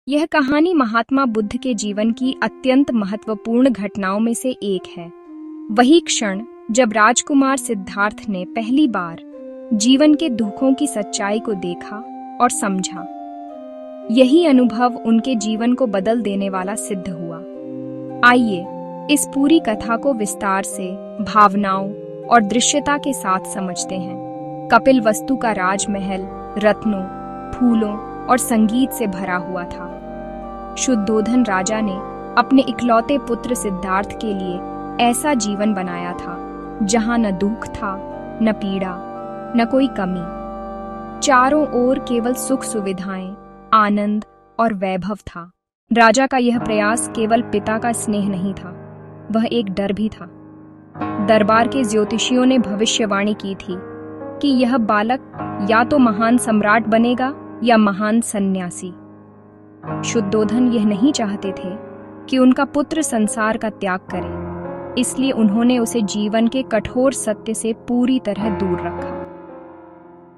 यह कहानी महात्मा बुद्ध के जीवन की अत्यंत महत्वपूर्ण घटनाओं में से एक है। वही क्षण जब राजकुमार सिद्धार्थ ने पहली बार जीवन के दुखों की सच्चाई को देखा और समझा। यही अनुभव उनके जीवन को बदल देने वाला सिद्ध हुआ। आइए इस पूरी कथा को विस्तार से भावनाओं और दृश्यता के साथ समझते हैं। कपिलवस्तु का राजमहल रत्नों, फूलों और संगीत से भरा हुआ था। शुद्धोधन राजा ने अपने इकलौते पुत्र सिद्धार्थ के लिए ऐसा जीवन बनाया था जहां न दुख था, न पीड़ा, न कोई कमी। चारों ओर केवल सुख सुविधाएं, आनंद और वैभव था। राजा का यह प्रयास केवल पिता का स्नेह नहीं था, वह एक डर भी था। दरबार के ज्योतिषियों ने भविष्यवाणी की थी कि यह बालक या तो महान सम्राट बनेगा या महान सन्यासी। शुद्धोधन यह नहीं चाहते थे कि उनका पुत्र संसार का त्याग करे, इसलिए उन्होंने उसे जीवन के कठोर सत्य से पूरी तरह दूर रखा।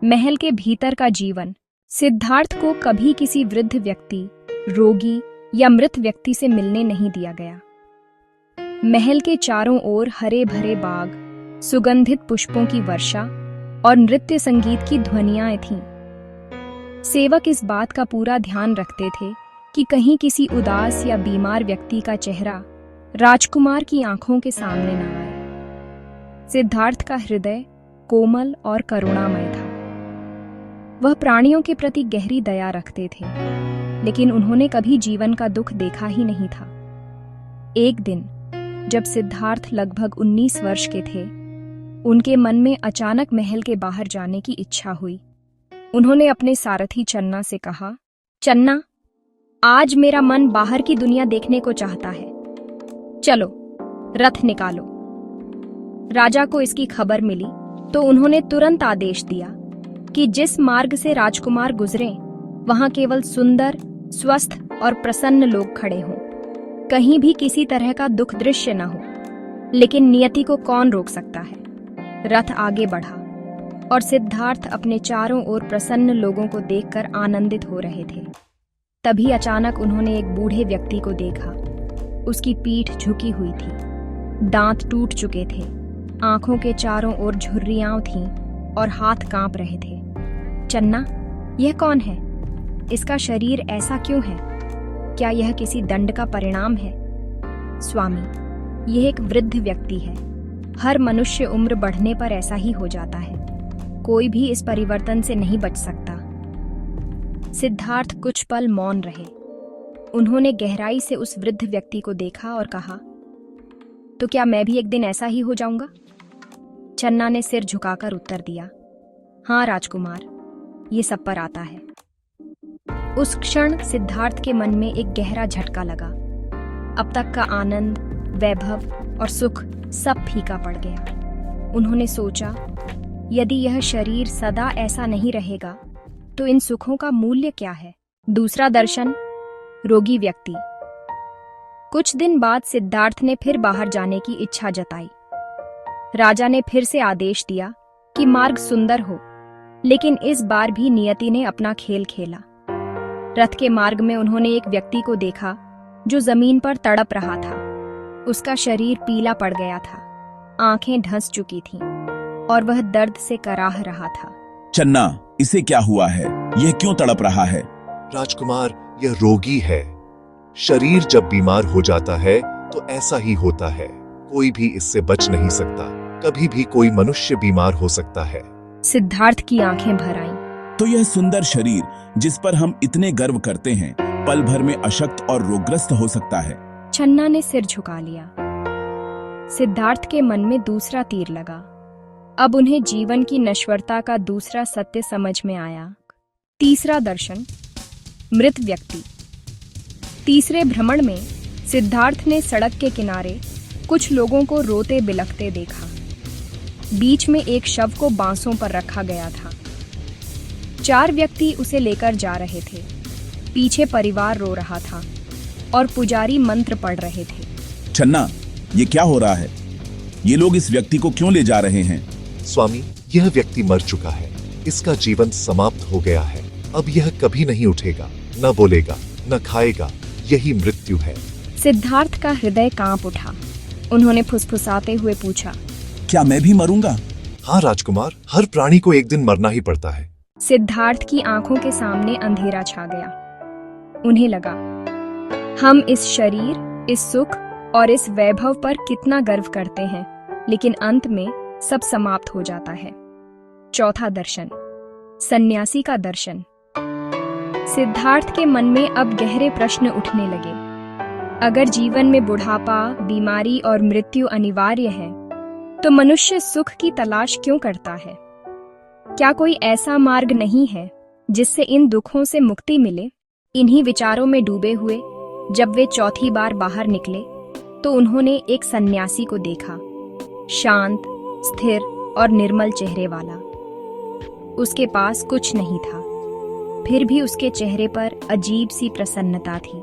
महल के भीतर का जीवन सिद्धार्थ को कभी किसी वृद्ध व्यक्ति, रोगी या मृत व्यक्ति से मिलने नहीं दिया गया। महल के चारों ओर हरे भरे बाग, सुगंधित पुष्पों की वर्षा और नृत्य संगीत की ध्वनियां थीं। सेवक इस बात का पूरा ध्यान रखते थे कि कहीं किसी उदास या बीमार व्यक्ति का चेहरा राजकुमार की आंखों के सामने न आए। सिद्धार्थ का हृदय कोमल और करुणामय था। वह प्राणियों के प्रति गहरी दया रखते थे, लेकिन उन्होंने कभी जीवन का दुख देखा ही नहीं था। एक दिन जब सिद्धार्थ लगभग 19 वर्ष के थे, उनके मन में अचानक महल के बाहर जाने की इच्छा हुई। उन्होंने अपने सारथी चन्ना से कहा, चन्ना, आज मेरा मन बाहर की दुनिया देखने को चाहता है। चलो, रथ निकालो। राजा को इसकी खबर मिली तो उन्होंने तुरंत आदेश दिया कि जिस मार्ग से राजकुमार गुजरे वहां केवल सुंदर, स्वस्थ और प्रसन्न लोग खड़े हों। कहीं भी किसी तरह का दुख दृश्य न हो। लेकिन नियति को कौन रोक सकता है। रथ आगे बढ़ा और सिद्धार्थ अपने चारों ओर प्रसन्न लोगों को देखकर आनंदित हो रहे थे। तभी अचानक उन्होंने एक बूढ़े व्यक्ति को देखा। उसकी पीठ झुकी हुई थी, दांत टूट चुके थे, आंखों के चारों ओर झुर्रियां थीं और हाथ कांप रहे थे। चन्ना, यह कौन है? इसका शरीर ऐसा क्यों है? क्या यह किसी दंड का परिणाम है? स्वामी, यह एक वृद्ध व्यक्ति है। हर मनुष्य उम्र बढ़ने पर ऐसा ही हो जाता है। कोई भी इस परिवर्तन से नहीं बच सकता। सिद्धार्थ कुछ पल मौन रहे। उन्होंने गहराई से उस वृद्ध व्यक्ति को देखा और कहा, तो क्या मैं भी एक दिन ऐसा ही हो जाऊंगा? चन्ना ने सिर झुकाकर उत्तर दिया, हाँ राजकुमार, ये सब पर आता है। उस क्षण सिद्धार्थ के मन में एक गहरा झटका लगा। अब तक का आनंद, वैभव और सुख सब फीका पड़ गया। उन्होंने सोचा, यदि यह शरीर सदा ऐसा नहीं रहेगा तो इन सुखों का मूल्य क्या है? दूसरा दर्शन, रोगी व्यक्ति। कुछ दिन बाद सिद्धार्थ ने फिर बाहर जाने की इच्छा जताई। राजा ने फिर से आदेश दिया कि मार्ग सुंदर हो, लेकिन इस बार भी नियति ने अपना खेल खेला। रथ के मार्ग में उन्होंने एक व्यक्ति को देखा जो जमीन पर तड़प रहा था। उसका शरीर पीला पड़ गया था, आंखें धंस चुकी थीं और वह दर्द से कराह रहा था। चन्ना, इसे क्या हुआ है? यह क्यों तड़प रहा है? राजकुमार, यह रोगी है। शरीर जब बीमार हो जाता है तो ऐसा ही होता है। कोई भी इससे बच नहीं सकता। कभी भी कोई मनुष्य बीमार हो सकता है। सिद्धार्थ की आंखें भर आईं। तो यह सुंदर शरीर जिस पर हम इतने गर्व करते हैं, पल भर में अशक्त और रोगग्रस्त हो सकता है। चन्ना ने सिर झुका लिया। सिद्धार्थ के मन में दूसरा तीर लगा। अब उन्हें जीवन की नश्वरता का दूसरा सत्य समझ में आया। तीसरा दर्शन, मृत व्यक्ति। तीसरे भ्रमण में सिद्धार्थ ने सड़क के किनारे कुछ लोगों को रोते बिलखते देखा। बीच में एक शव को बांसों पर रखा गया था। 4 व्यक्ति उसे लेकर जा रहे थे। पीछे परिवार रो रहा था और पुजारी मंत्र पढ़ रहे थे। चन्ना, ये क्या हो रहा है? ये लोग इस व्यक्ति को क्यों ले जा रहे हैं? स्वामी, यह व्यक्ति मर चुका है। इसका जीवन समाप्त हो गया है। अब यह कभी नहीं उठेगा, न बोलेगा, न खाएगा, यही मृत्यु है। सिद्धार्थ का हृदय कांप उठा। उन्होंने फुसफुसाते हुए पूछा, क्या मैं भी मरूंगा? हाँ राजकुमार, हर प्राणी को एक दिन मरना ही पड़ता है। सिद्धार्थ की आंखों के सामने अंधेरा छा गया। उन्हें लगा, हम इस शरीर, इस सुख और इस वैभव पर कितना गर्व करते हैं, लेकिन अंत में सब समाप्त हो जाता है। चौथा दर्शन, सन्यासी का दर्शन। सिद्धार्थ के मन में अब गहरे प्रश्न उठने लगे। अगर जीवन में बुढ़ापा, बीमारी और मृत्यु अनिवार्य है, तो मनुष्य सुख की तलाश क्यों करता है? क्या कोई ऐसा मार्ग नहीं है जिससे इन दुखों से मुक्ति मिले? इन्हीं विचारों में डूबे हुए जब वे चौथी बार बाहर निकले, तो उन्होंने एक सन्यासी को देखा, शांत, स्थिर और निर्मल चेहरे वाला। उसके पास कुछ नहीं था, फिर भी उसके चेहरे पर अजीब सी प्रसन्नता थी।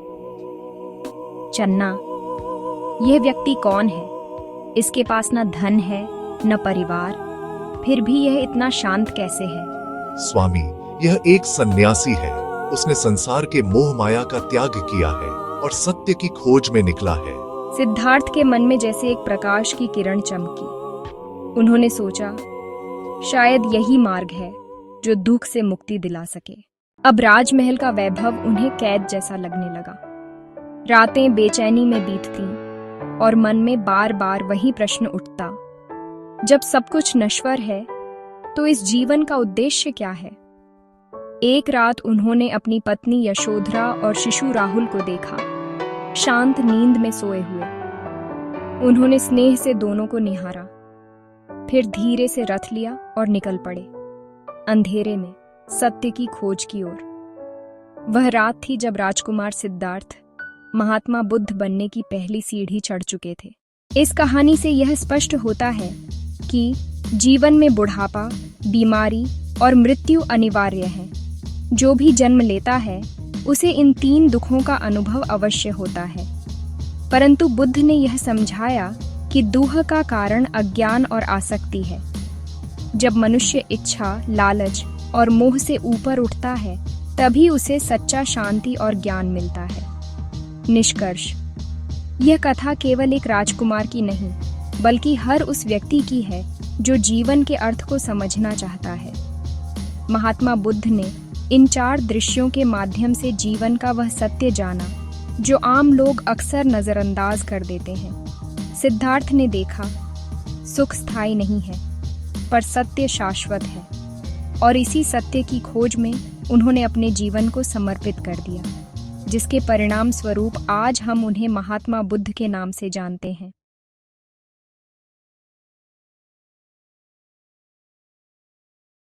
चन्ना, यह व्यक्ति कौन है? इसके पास न धन है, न परिवार, फिर भी यह इतना शांत कैसे है? स्वामी, यह एक सन्यासी है। उसने संसार के मोह माया का त्याग किया है और सत्य की खोज में निकला है। सिद्धार्थ के मन में जैसे एक प्रकाश की किरण चमकी। उन्होंने सोचा, शायद यही मार्ग है जो दुख से मुक्ति दिला सके। अब राजमहल का वैभव उन्हें कैद जैसा लगने लगा। रातें बेचैनी में बीततीं और मन में बार बार वही प्रश्न उठता, जब सब कुछ नश्वर है तो इस जीवन का उद्देश्य क्या है? एक रात उन्होंने अपनी पत्नी यशोधरा और शिशु राहुल को देखा, शांत नींद में सोए हुए। उन्होंने स्नेह से दोनों को निहारा, फिर धीरे से रथ लिया और निकल पड़े, अंधेरे में सत्य की खोज की ओर। वह रात थी जब राजकुमार सिद्धार्थ महात्मा बुद्ध बनने की पहली सीढ़ी चढ़ चुके थे। इस कहानी से यह स्पष्ट होता है कि जीवन में बुढ़ापा, बीमारी और मृत्यु अनिवार्य है। जो भी जन्म लेता है उसे इन तीन दुखों का अनुभव अवश्य होता है, परंतु बुद्ध ने यह समझाया कि दुख का कारण अज्ञान और आसक्ति है। जब मनुष्य इच्छा, लालच और मोह से ऊपर उठता है, तभी उसे सच्चा शांति और ज्ञान मिलता है। निष्कर्ष, यह कथा केवल एक राजकुमार की नहीं, बल्कि हर उस व्यक्ति की है जो जीवन के अर्थ को समझना चाहता है। महात्मा बुद्ध ने इन 4 दृश्यों के माध्यम से जीवन का वह सत्य जाना जो आम लोग अक्सर नजरअंदाज कर देते हैं। सिद्धार्थ ने देखा, सुख स्थायी नहीं है, पर सत्य शाश्वत है, और इसी सत्य की खोज में उन्होंने अपने जीवन को समर्पित कर दिया, जिसके परिणाम स्वरूप आज हम उन्हें महात्मा बुद्ध के नाम से जानते हैं।